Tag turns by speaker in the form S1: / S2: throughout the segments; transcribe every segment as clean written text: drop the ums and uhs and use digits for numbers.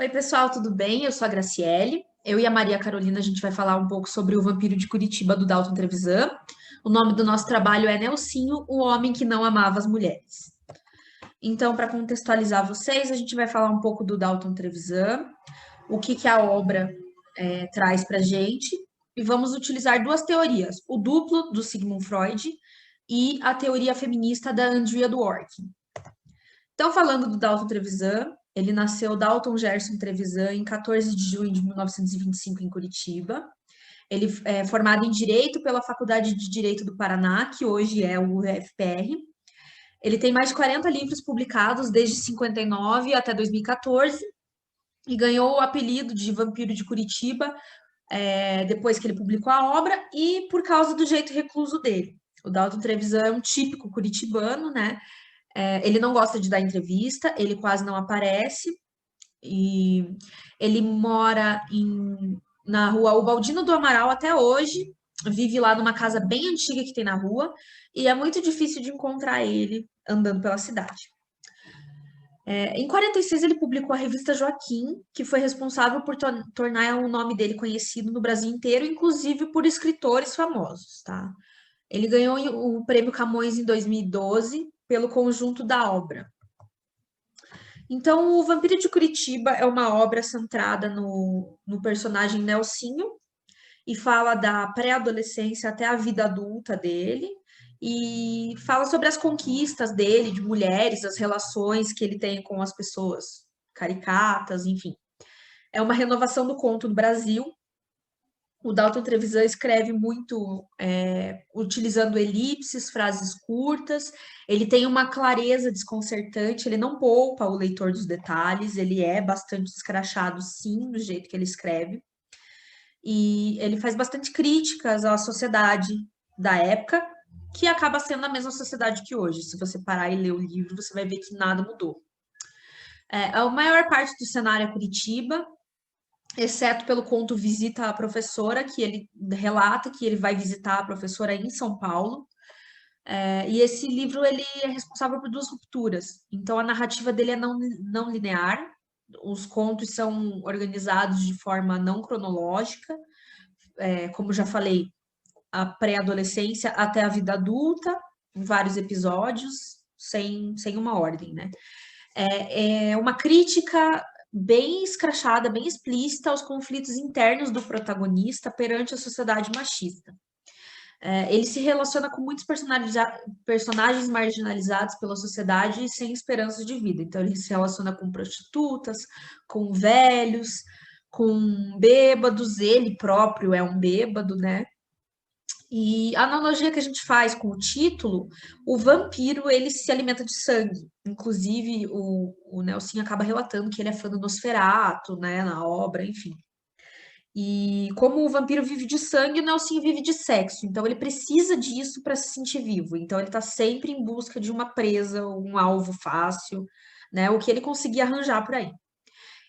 S1: Oi, pessoal, tudo bem? Eu sou a Graciele. Eu e a Maria Carolina, a gente vai falar um pouco sobre o Vampiro de Curitiba do Dalton Trevisan. O nome do nosso trabalho é Nelsinho, o homem que não amava as mulheres. Então, para contextualizar vocês, a gente vai falar um pouco do Dalton Trevisan, o que a obra traz para gente, e vamos utilizar duas teorias: o duplo do Sigmund Freud e a teoria feminista da Andrea Dworkin. Então, falando do Dalton Trevisan, ele nasceu Dalton Gerson Trevisan em 14 de junho de 1925 em Curitiba. Ele é formado em Direito pela Faculdade de Direito do Paraná, que hoje é o UFPR. Ele tem mais de 40 livros publicados desde 59 até 2014 e ganhou o apelido de Vampiro de Curitiba depois que ele publicou a obra e por causa do jeito recluso dele. O Dalton Trevisan é um típico curitibano, né? Ele não gosta de dar entrevista, ele quase não aparece, e ele mora na rua Ubaldino do Amaral até hoje, vive lá numa casa bem antiga que tem na rua, e é muito difícil de encontrar ele andando pela cidade. Em 46, ele publicou a revista Joaquim, que foi responsável por tornar o nome dele conhecido no Brasil inteiro, inclusive por escritores famosos, tá? Ele ganhou o prêmio Camões em 2012 pelo conjunto da obra. Então, o Vampiro de Curitiba é uma obra centrada no personagem Nelsinho e fala da pré-adolescência até a vida adulta dele e fala sobre as conquistas dele, de mulheres, as relações que ele tem com as pessoas caricatas, enfim. É uma renovação do conto no Brasil. O Dalton Trevisan escreve muito utilizando elipses, frases curtas. Ele tem uma clareza desconcertante, ele não poupa o leitor dos detalhes, ele é bastante escrachado, sim, do jeito que ele escreve. E ele faz bastante críticas à sociedade da época, que acaba sendo a mesma sociedade que hoje. Se você parar e ler o livro, você vai ver que nada mudou. A maior parte do cenário é Curitiba, exceto pelo conto Visita à Professora, que ele relata que ele vai visitar a professora em São Paulo. E esse livro ele é responsável por duas rupturas. Então a narrativa dele é não linear, os contos são organizados de forma não cronológica, como já falei, a pré-adolescência até a vida adulta, em vários episódios, sem uma ordem, né? É uma crítica bem escrachada, bem explícita aos conflitos internos do protagonista perante a sociedade machista. Ele se relaciona com muitos personagens marginalizados pela sociedade e sem esperança de vida. Então, ele se relaciona com prostitutas, com velhos, com bêbados. Ele próprio é um bêbado, né? E a analogia que a gente faz com o título, o vampiro, ele se alimenta de sangue. Inclusive, o Nelson acaba relatando que ele é fã do Nosferatu, né, na obra, enfim. E como o vampiro vive de sangue, o Nelson vive de sexo. Então, ele precisa disso para se sentir vivo. Então, ele está sempre em busca de uma presa, um alvo fácil, né, o que ele conseguir arranjar por aí.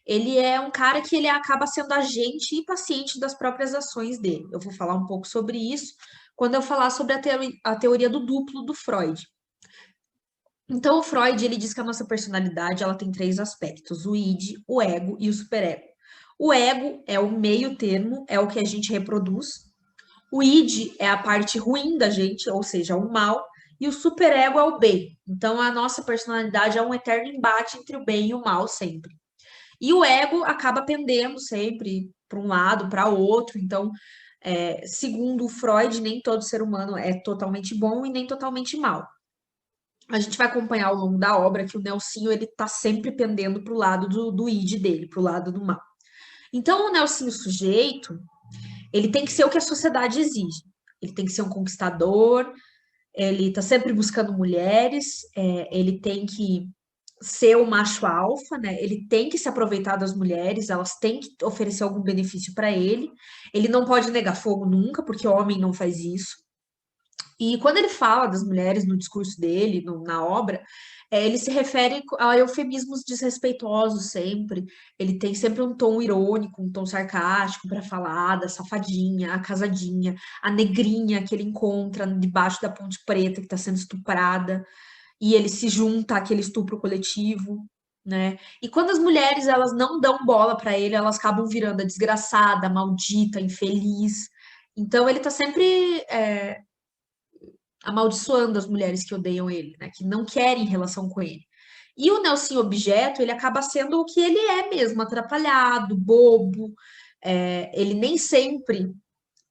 S1: Ele é um cara que ele acaba sendo agente e paciente das próprias ações dele. Eu vou falar um pouco sobre isso quando eu falar sobre a teoria do duplo do Freud. Então, o Freud ele diz que a nossa personalidade ela tem três aspectos: o id, o ego e o superego. O ego é o meio termo, é o que a gente reproduz. O id é a parte ruim da gente, ou seja, o mal, e o superego é o bem. Então, a nossa personalidade é um eterno embate entre o bem e o mal sempre. E o ego acaba pendendo sempre para um lado, para outro. Então, segundo o Freud, nem todo ser humano é totalmente bom e nem totalmente mal. A gente vai acompanhar ao longo da obra que o Nelsinho ele tá sempre pendendo para o lado do id dele, para o lado do mal. Então, o Nelsinho sujeito, ele tem que ser o que a sociedade exige. Ele tem que ser um conquistador, ele tá sempre buscando mulheres, ele tem que ser o macho alfa, né? Ele tem que se aproveitar das mulheres, elas têm que oferecer algum benefício para ele. Ele não pode negar fogo nunca, porque o homem não faz isso. E quando ele fala das mulheres no discurso dele, na obra, ele se refere a eufemismos desrespeitosos sempre. Ele tem sempre um tom irônico, um tom sarcástico para falar da safadinha, a casadinha, a negrinha que ele encontra debaixo da ponte preta que está sendo estuprada e ele se junta àquele estupro coletivo, né? E quando as mulheres elas não dão bola para ele, elas acabam virando a desgraçada, a maldita, infeliz. Então ele tá sempre amaldiçoando as mulheres que odeiam ele, né? Que não querem relação com ele. E o Nelson Objeto, ele acaba sendo o que ele é mesmo, atrapalhado, bobo. Ele nem sempre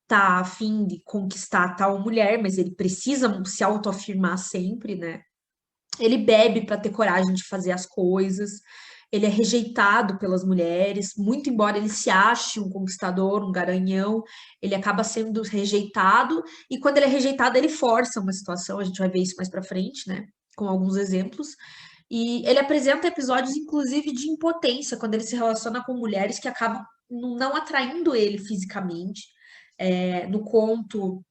S1: tá a fim de conquistar tal mulher, mas ele precisa se autoafirmar sempre, né? Ele bebe para ter coragem de fazer as coisas. Ele é rejeitado pelas mulheres, muito embora ele se ache um conquistador, um garanhão, ele acaba sendo rejeitado. E quando ele é rejeitado, ele força uma situação. A gente vai ver isso mais para frente, né? Com alguns exemplos. E ele apresenta episódios, inclusive, de impotência, quando ele se relaciona com mulheres que acabam não atraindo ele fisicamente. No conto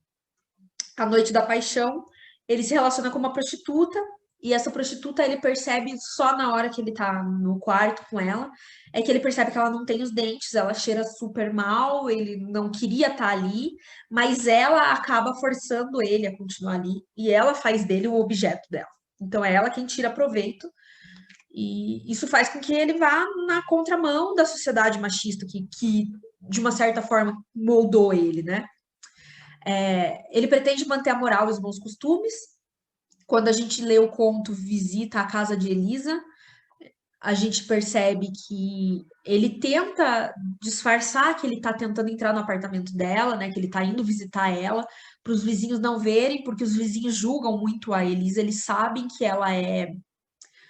S1: A Noite da Paixão, ele se relaciona com uma prostituta, e essa prostituta ele percebe só na hora que ele tá no quarto com ela, é que ele percebe que ela não tem os dentes, ela cheira super mal, ele não queria estar ali, mas ela acaba forçando ele a continuar ali, e ela faz dele um objeto dela. Então é ela quem tira proveito, e isso faz com que ele vá na contramão da sociedade machista que de uma certa forma moldou ele, né? Ele pretende manter a moral e os bons costumes. Quando a gente lê o conto Visita à Casa de Elisa, a gente percebe que ele tenta disfarçar que ele está tentando entrar no apartamento dela, né? Que ele está indo visitar ela, para os vizinhos não verem, porque os vizinhos julgam muito a Elisa, eles sabem que ela é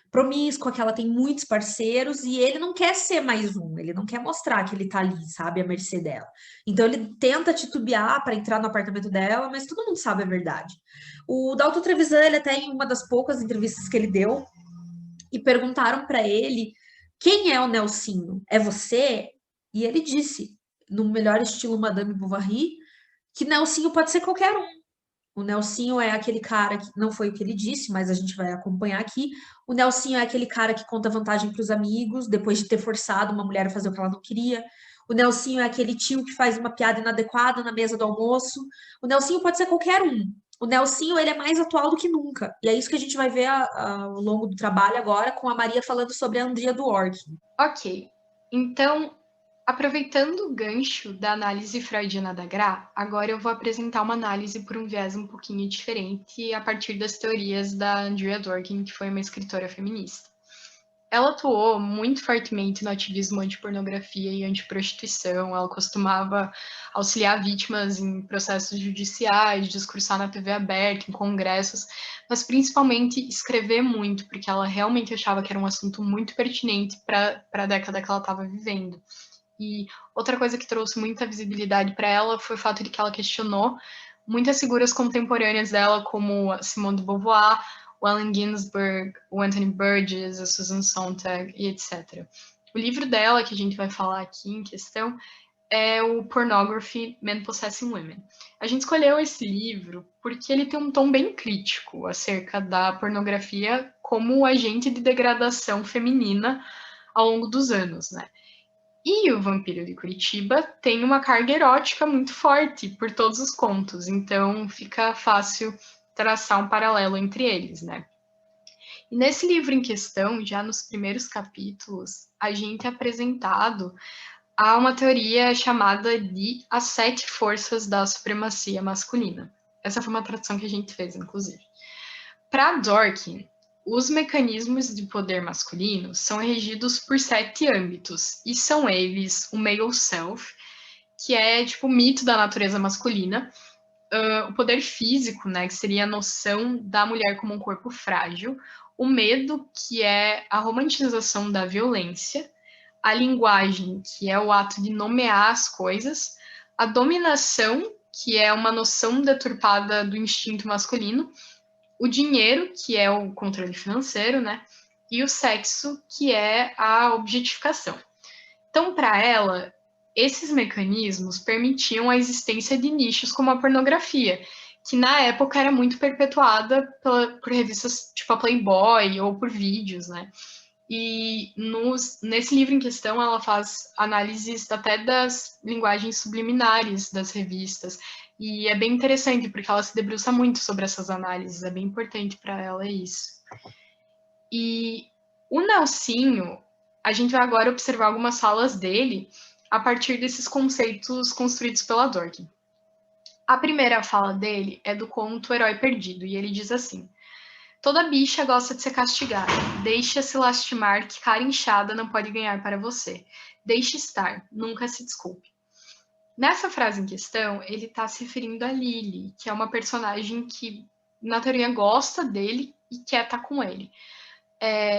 S1: promíscua, que ela tem muitos parceiros e ele não quer ser mais um, ele não quer mostrar que ele tá ali, sabe, à mercê dela. Então ele tenta titubear para entrar no apartamento dela, mas todo mundo sabe a verdade. O Dalton Trevisan, ele até em uma das poucas entrevistas que ele deu, e perguntaram para ele quem é o Nelsinho? É você? E ele disse, no melhor estilo Madame Bovary, que Nelsinho pode ser qualquer um. O Nelsinho é aquele cara que não foi o que ele disse, mas a gente vai acompanhar aqui. O Nelsinho é aquele cara que conta vantagem para os amigos depois de ter forçado uma mulher a fazer o que ela não queria. O Nelsinho é aquele tio que faz uma piada inadequada na mesa do almoço. O Nelsinho pode ser qualquer um. O Nelsinho, ele é mais atual do que nunca. E é isso que a gente vai ver ao longo do trabalho agora, com a Maria falando sobre a Andrea do Orc.
S2: Ok, então, aproveitando o gancho da análise freudiana da Gra, agora eu vou apresentar uma análise por um viés um pouquinho diferente a partir das teorias da Andrea Dworkin, que foi uma escritora feminista. Ela atuou muito fortemente no ativismo anti-pornografia e anti-prostituição. Ela costumava auxiliar vítimas em processos judiciais, discursar na TV aberta, em congressos, mas principalmente escrever muito, porque ela realmente achava que era um assunto muito pertinente para a década que ela estava vivendo. E outra coisa que trouxe muita visibilidade para ela foi o fato de que ela questionou muitas figuras contemporâneas dela, como a Simone de Beauvoir, o Allen Ginsberg, o Anthony Burgess, a Susan Sontag e etc. O livro dela, que a gente vai falar aqui em questão, é o Pornography, Men Possessing Women. A gente escolheu esse livro porque ele tem um tom bem crítico acerca da pornografia como agente de degradação feminina ao longo dos anos, né? E o Vampiro de Curitiba tem uma carga erótica muito forte por todos os contos, então fica fácil traçar um paralelo entre eles, né? E nesse livro em questão, já nos primeiros capítulos, a gente é apresentado a uma teoria chamada de As Sete Forças da Supremacia Masculina. Essa foi uma tradução que a gente fez, inclusive. Para Dworkin, os mecanismos de poder masculino são regidos por 7 âmbitos, e são eles o male self, que é tipo o mito da natureza masculina, o poder físico, né, que seria a noção da mulher como um corpo frágil, o medo, que é a romantização da violência, a linguagem, que é o ato de nomear as coisas, a dominação, que é uma noção deturpada do instinto masculino, o dinheiro, que é o controle financeiro, né? E o sexo, que é a objetificação. Então, para ela, esses mecanismos permitiam a existência de nichos como a pornografia, que na época era muito perpetuada por revistas tipo a Playboy ou por vídeos, né? E nesse livro em questão, ela faz análises até das linguagens subliminares das revistas. E é bem interessante, porque ela se debruça muito sobre essas análises. É bem importante para ela isso. E O Nelsinho, a gente vai agora observar algumas falas dele a partir desses conceitos construídos pela Dworkin. A primeira fala dele é do conto Herói Perdido, e ele diz assim: toda bicha gosta de ser castigada. Deixa-se lastimar que cara inchada não pode ganhar para você. Deixe estar, nunca se desculpe. Nessa frase em questão, ele está se referindo a Lily, que é uma personagem que, na teoria, gosta dele e quer estar com ele.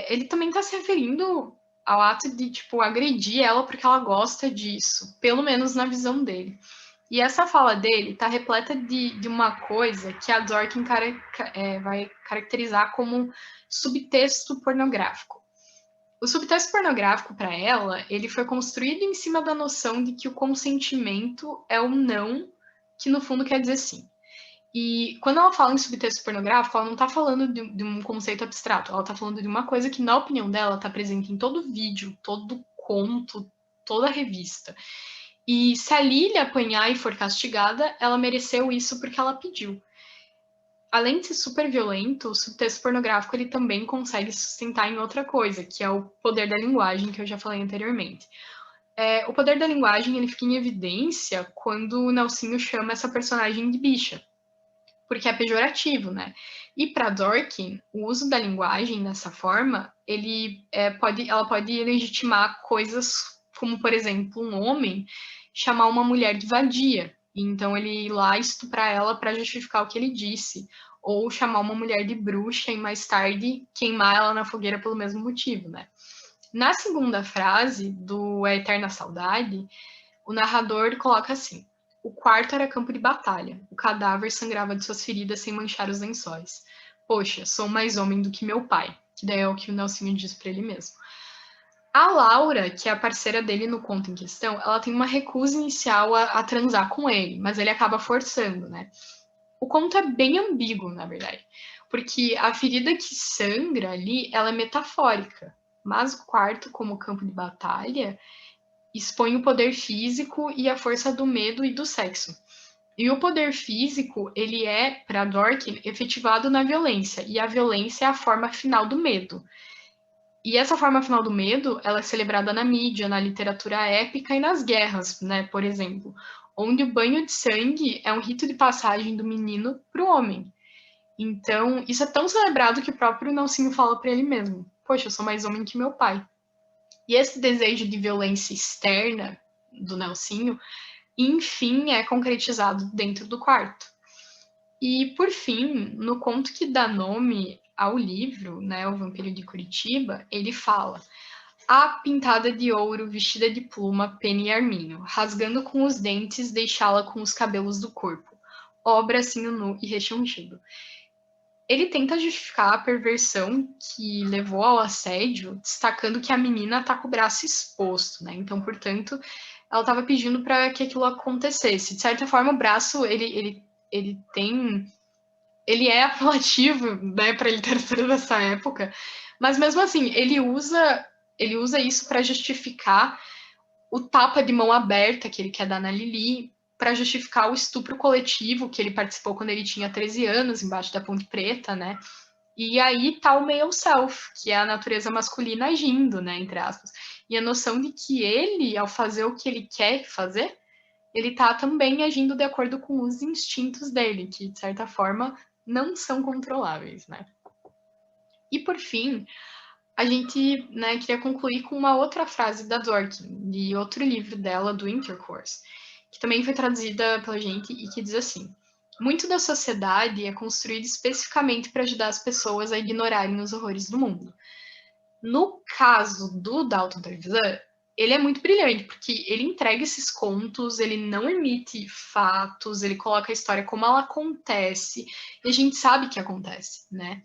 S2: Ele também está se referindo ao ato de, tipo, agredir ela porque ela gosta disso, pelo menos na visão dele. E essa fala dele está repleta de uma coisa que a Dworkin vai caracterizar como subtexto pornográfico. O subtexto pornográfico, para ela, ele foi construído em cima da noção de que o consentimento é um não, que no fundo quer dizer sim. E quando ela fala em subtexto pornográfico, ela não está falando de um conceito abstrato, ela está falando de uma coisa que, na opinião dela, está presente em todo vídeo, todo conto, toda revista. E se a Lily apanhar e for castigada, ela mereceu isso porque ela pediu. Além de ser super violento, o subtexto pornográfico ele também consegue sustentar em outra coisa, que é o poder da linguagem, que eu já falei anteriormente. O poder da linguagem ele fica em evidência quando o Nelsinho chama essa personagem de bicha, porque é pejorativo, né? E para Dworkin, o uso da linguagem dessa forma, ela pode legitimar coisas como, por exemplo, um homem chamar uma mulher de vadia, e então ele ir lá estuprar ela para justificar o que ele disse, ou chamar uma mulher de bruxa e mais tarde queimar ela na fogueira pelo mesmo motivo, né? Na segunda frase do A Eterna Saudade, o narrador coloca assim: o quarto era campo de batalha. O cadáver sangrava de suas feridas sem manchar os lençóis. Poxa, sou mais homem do que meu pai. Que daí é o que o Nelsinho diz para ele mesmo. A Laura, que é a parceira dele no conto em questão, ela tem uma recusa inicial a transar com ele, mas ele acaba forçando, né? O conto é bem ambíguo, na verdade, porque a ferida que sangra ali, ela é metafórica, mas o quarto, como campo de batalha, expõe o poder físico e a força do medo e do sexo. E o poder físico, ele é, para Dworkin, efetivado na violência, e a violência é a forma final do medo. E essa forma final do medo, ela é celebrada na mídia, na literatura épica e nas guerras, né, por exemplo, onde o banho de sangue é um rito de passagem do menino para o homem. Então, isso é tão celebrado que o próprio Nelsinho fala para ele mesmo: poxa, eu sou mais homem que meu pai. E esse desejo de violência externa do Nelsinho, enfim, é concretizado dentro do quarto. E, por fim, no conto que dá nome ao livro, né, O Vampiro de Curitiba, ele fala: a pintada de ouro, vestida de pluma, pena e arminho, rasgando com os dentes, deixá-la com os cabelos do corpo, obra assim nu e rechonchudo. Ele tenta justificar a perversão que levou ao assédio, destacando que a menina tá com o braço exposto, né? Então, portanto, ela estava pedindo para que aquilo acontecesse. De certa forma, o braço ele é apelativo, né, para a literatura dessa época, mas mesmo assim ele usa isso para justificar o tapa de mão aberta que ele quer dar na Lili, para justificar o estupro coletivo que ele participou quando ele tinha 13 anos, embaixo da Ponte Preta, né? E aí tá o male self, que é a natureza masculina agindo, né, entre aspas. E a noção de que ele, ao fazer o que ele quer fazer, ele tá também agindo de acordo com os instintos dele, que, de certa forma, não são controláveis, né? E, por fim, a gente, né, queria concluir com uma outra frase da Dworkin, de outro livro dela, do Intercourse, que também foi traduzida pela gente e que diz assim: muito da sociedade é construída especificamente para ajudar as pessoas a ignorarem os horrores do mundo. No caso do Dalton Trevisan, ele é muito brilhante, porque ele entrega esses contos, ele não emite fatos, ele coloca a história como ela acontece, e a gente sabe que acontece, né?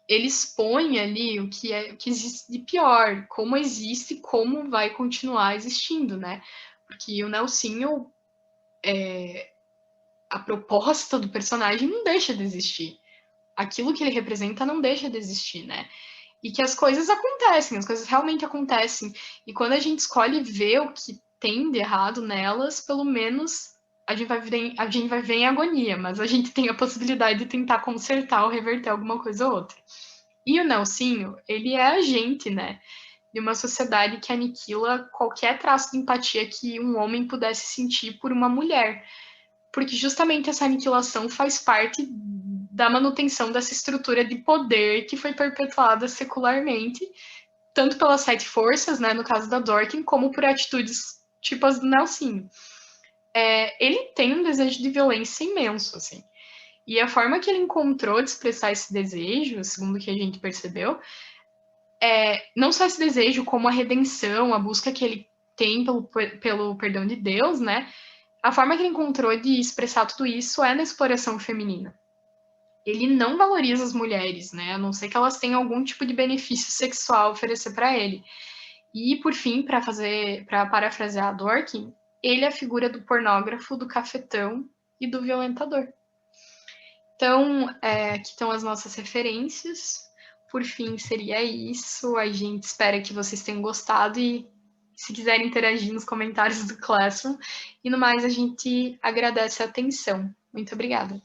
S2: Ele expõe ali o que existe de pior, como existe e como vai continuar existindo, né? Porque o Nelsinho, a proposta do personagem não deixa de existir. Aquilo que ele representa não deixa de existir, né? E que as coisas acontecem, as coisas realmente acontecem. E quando a gente escolhe ver o que tem de errado nelas, pelo menos a gente vai ver em agonia, mas a gente tem a possibilidade de tentar consertar ou reverter alguma coisa ou outra. E o Nelsinho, ele é agente, né, de uma sociedade que aniquila qualquer traço de empatia que um homem pudesse sentir por uma mulher. Porque justamente essa aniquilação faz parte da manutenção dessa estrutura de poder que foi perpetuada secularmente, tanto pelas sete forças, né, no caso da Dorkin, como por atitudes tipo as do Nelsinho. Ele tem um desejo de violência imenso, assim. E a forma que ele encontrou de expressar esse desejo, segundo o que a gente percebeu, não só esse desejo, como a redenção, a busca que ele tem pelo perdão de Deus, né? A forma que ele encontrou de expressar tudo isso é na exploração feminina. Ele não valoriza as mulheres, né? A não ser que elas tenham algum tipo de benefício sexual a oferecer para ele. E, por fim, para parafrasear a Dorkin, ele é a figura do pornógrafo, do cafetão e do violentador. Então, aqui estão as nossas referências. Por fim, seria isso. A gente espera que vocês tenham gostado e se quiserem interagir nos comentários do Classroom. E no mais, a gente agradece a atenção. Muito obrigada.